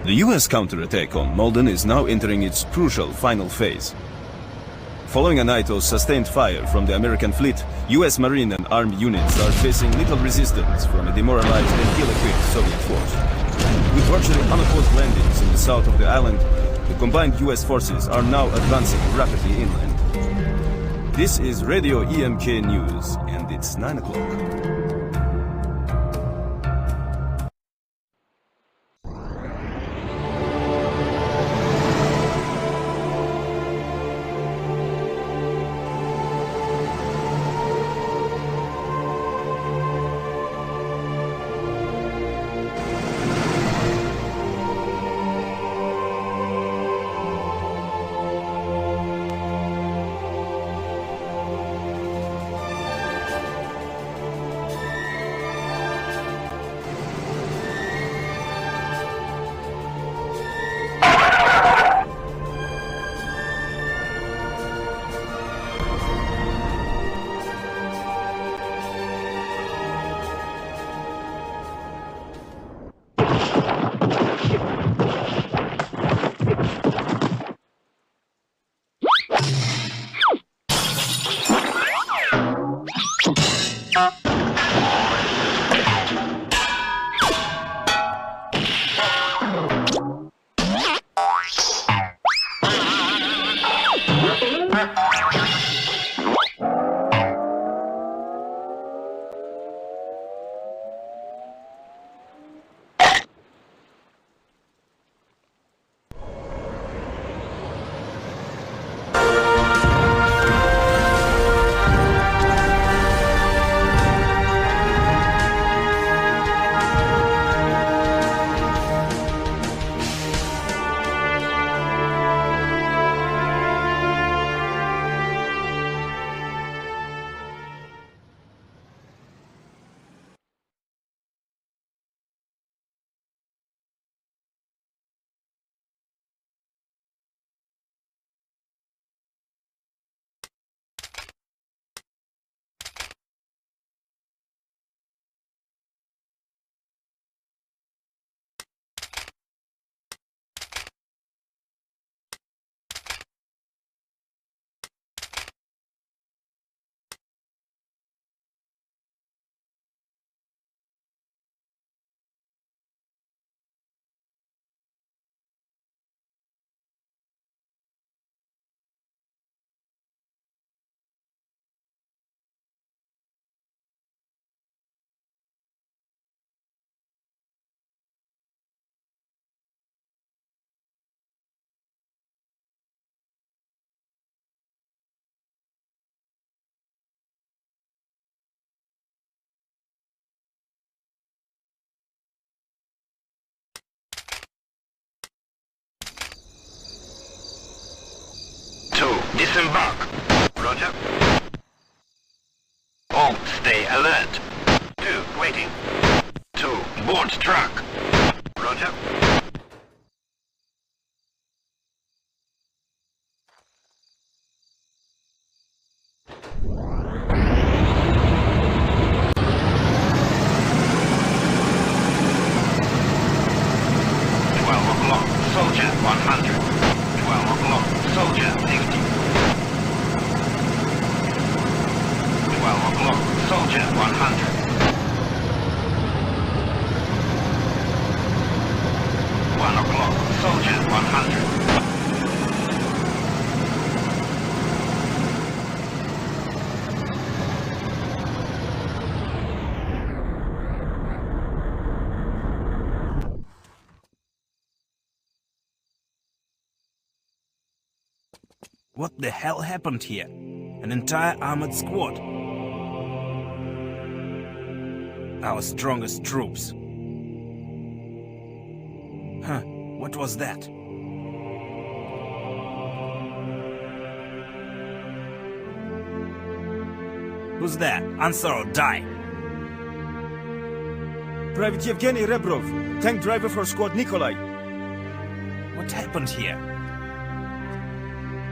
The US counterattack on Malden is now entering its crucial final phase. Following a night of sustained fire from the American fleet, US Marine and armed units are facing little resistance from a demoralized and ill-equipped Soviet force. With virtually unopposed landings in the south of the island, the combined US forces are now advancing rapidly inland. This is Radio EMK News, and it's 9 o'clock. Disembark. Roger. All stay alert. 2 waiting. 2 board truck. Roger. Soldier 100. 12 o'clock. Soldier 50. 12 o'clock. Soldier 100. 1 o'clock. Soldier 100. What the hell happened here? An entire armored squad. Our strongest troops. Huh, what was that? Who's there? Answer or die. Private Yevgeny Rebrov, tank driver for squad Nikolai. What happened here?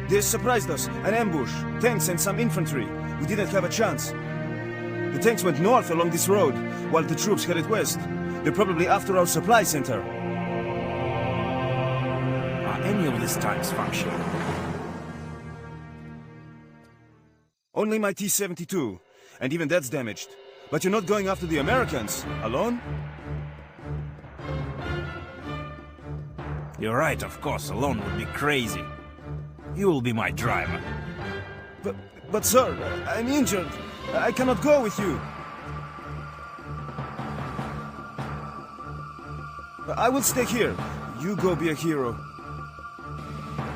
They surprised us, an ambush, tanks and some infantry. We didn't have a chance. The tanks went north along this road, while the troops headed west. They're probably after our supply center. any of these tanks functioning? Only my T-72, and even that's damaged. But you're not going after the Americans, alone? You're right, of course, alone would be crazy. You will be my driver. But sir, I'm injured. I cannot go with you. I will stay here. You go be a hero.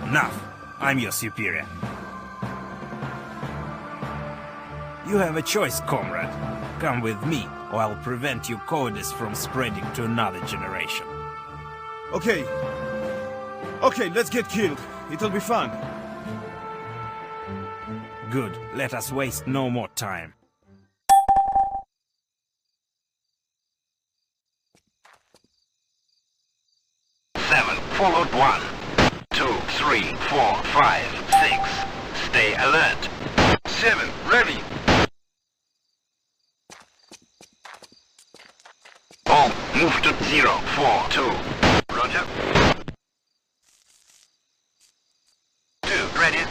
Enough. I'm your superior. You have a choice, comrade. Come with me, or I'll prevent your cowardice from spreading to another generation. Okay. Okay, let's get killed. It'll be fun. Good. Let us waste no more time. Seven, followed 1, 2, 3, 4, 5, 6. Stay alert. 7, ready. All, move to 0, 4, 2. Roger. 2, ready.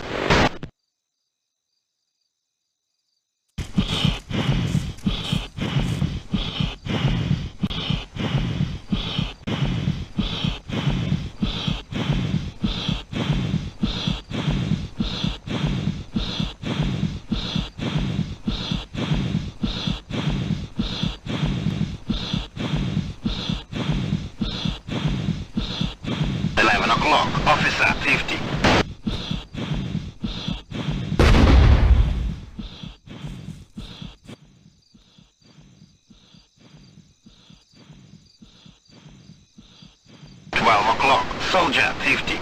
Officer 50. Soldier 50.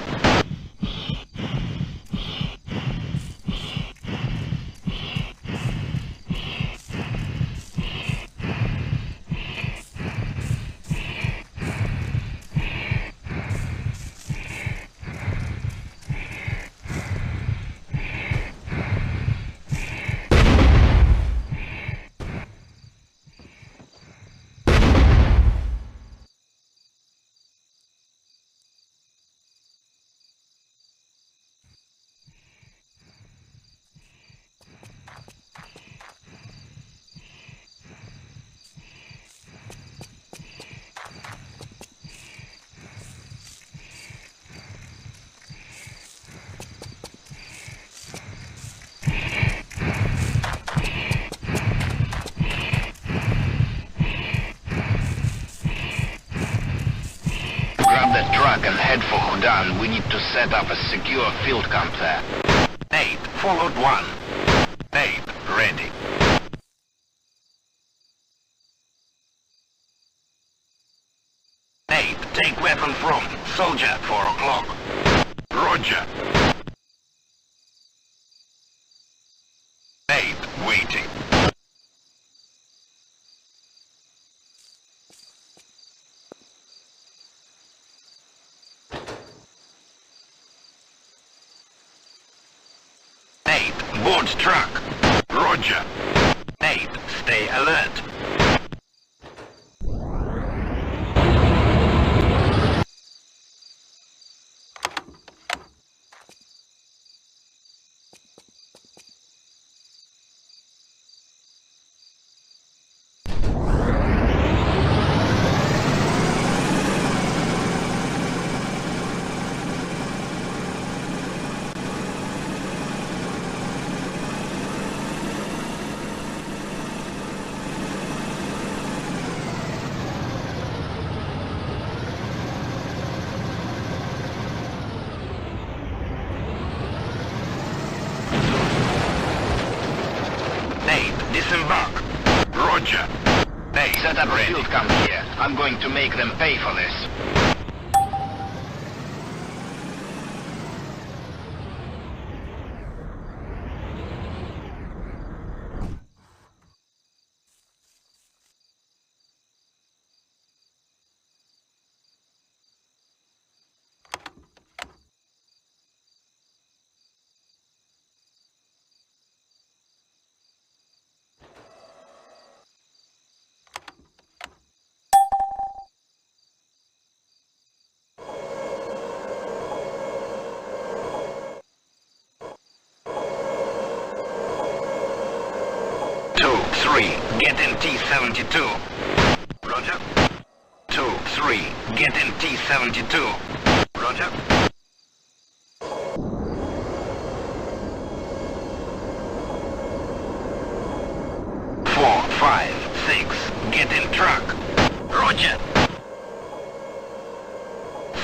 Grab that truck and head for Hudan. We need to set up a secure field camp there. 8, followed 1. 8, ready. 8, take weapon from soldier 4 o'clock. Roger. 8, waiting. Board truck. Roger. 8, stay alert. Disembark. Roger. Hey, set up a field camp here. I'm going to make them pay for this. get in T-72. Roger. 2-3, get in T-72. Roger. 4-5-6, get in truck. Roger.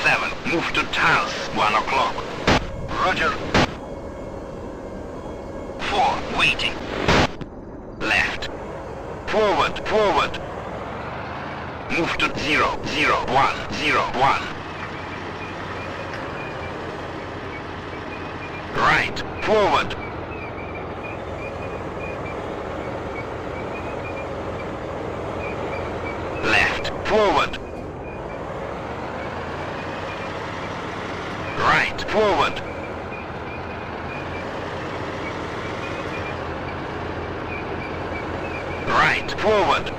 7, move to Taos, 1 o'clock. Roger. 4, waiting. Left. Forward, forward. Move to 0-0-1-0-1. Right, forward. Left, forward. Right, forward. Right, forward.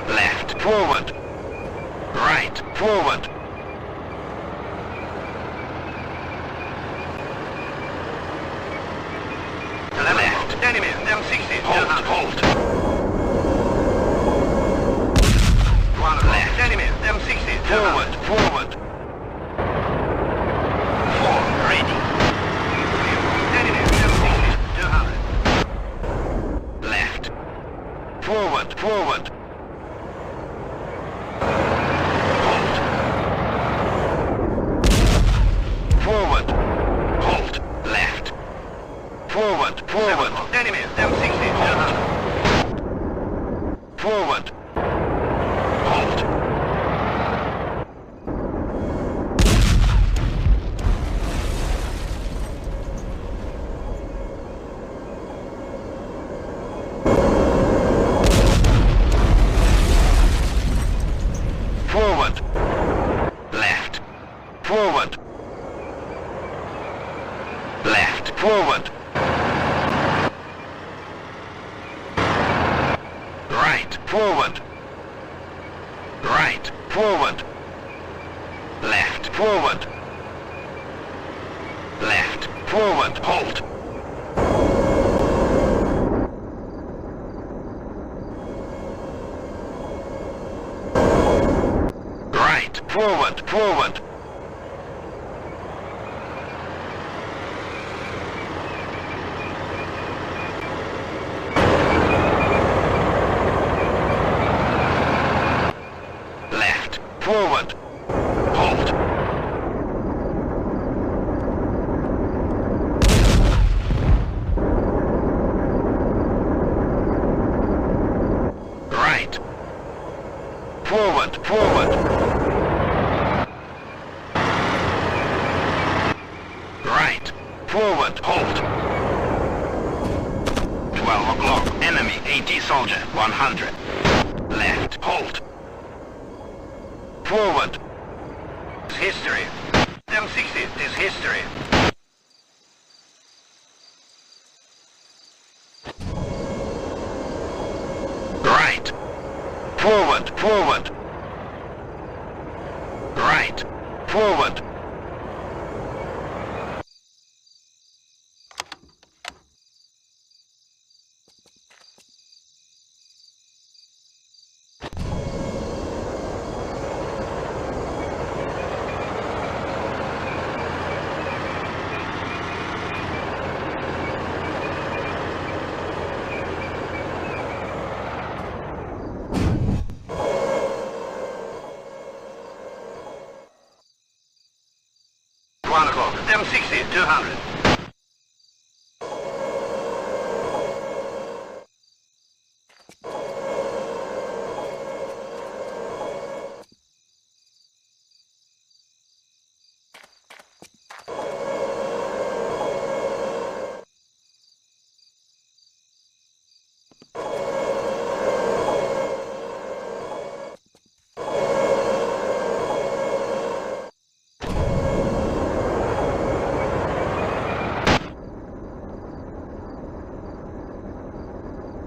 Left, forward. Right, forward. Left. Enemy, M60. Hold. One left. Enemy, M60. Forward, forward. 4, ready. Enemy, M60. 200. Left. Forward, forward. Hold. Forward. Hold. Left. Forward, forward. Enemy, M60. 200. Forward. Hold. Forward. Left. Forward. Left. Forward. Right. Forward. Right. Forward. Left. Forward. Left. Forward. Hold. Right. Forward. Forward. Left. Forward. Hold. Right. Forward. Forward. Right. Forward. Hold. 12 o'clock. Enemy 80 soldier. 100. Left. Hold. Forward. History. M60 is history. Right. Forward. Forward. Right. Forward. M60, 200.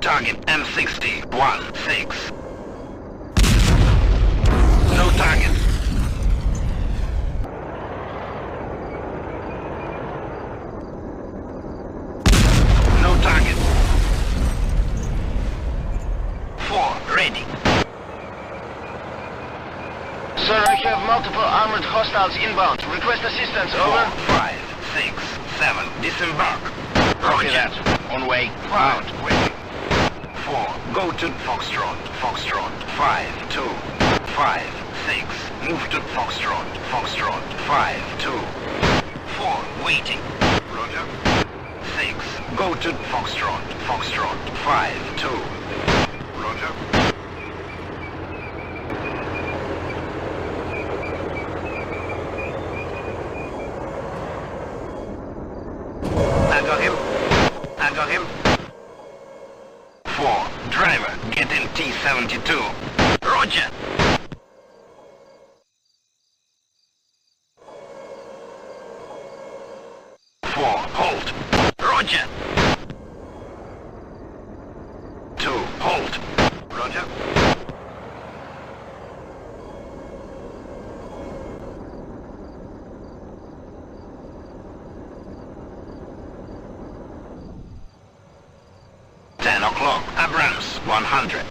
Target M60, 1-6. No target. 200 hostiles inbound. Request assistance, over. 5, 6, 7, disembark. Copy that. On way. Out. Waiting. 4, go to Foxtrot. Foxtrot. 5, 2, 5, 6, move to Foxtrot. Foxtrot. 5, 2, 4, waiting. Roger. 6, go to Foxtrot. Foxtrot. 5, 2, Roger. I got him. I got him. 4, driver, get in T-72. Roger. 4, hold. Roger. 2, hold. Roger. O'clock, Abrams, 100.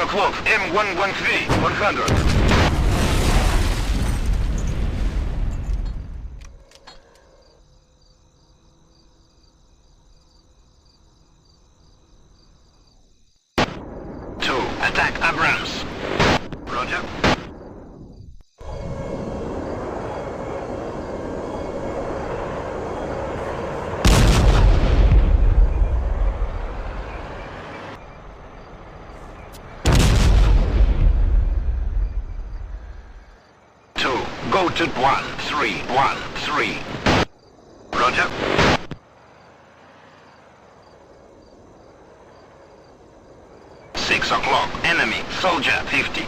O'clock, M113, 100. Attack Abrams. Roger. Go to 1313. Roger. 6 o'clock. Enemy soldier 50.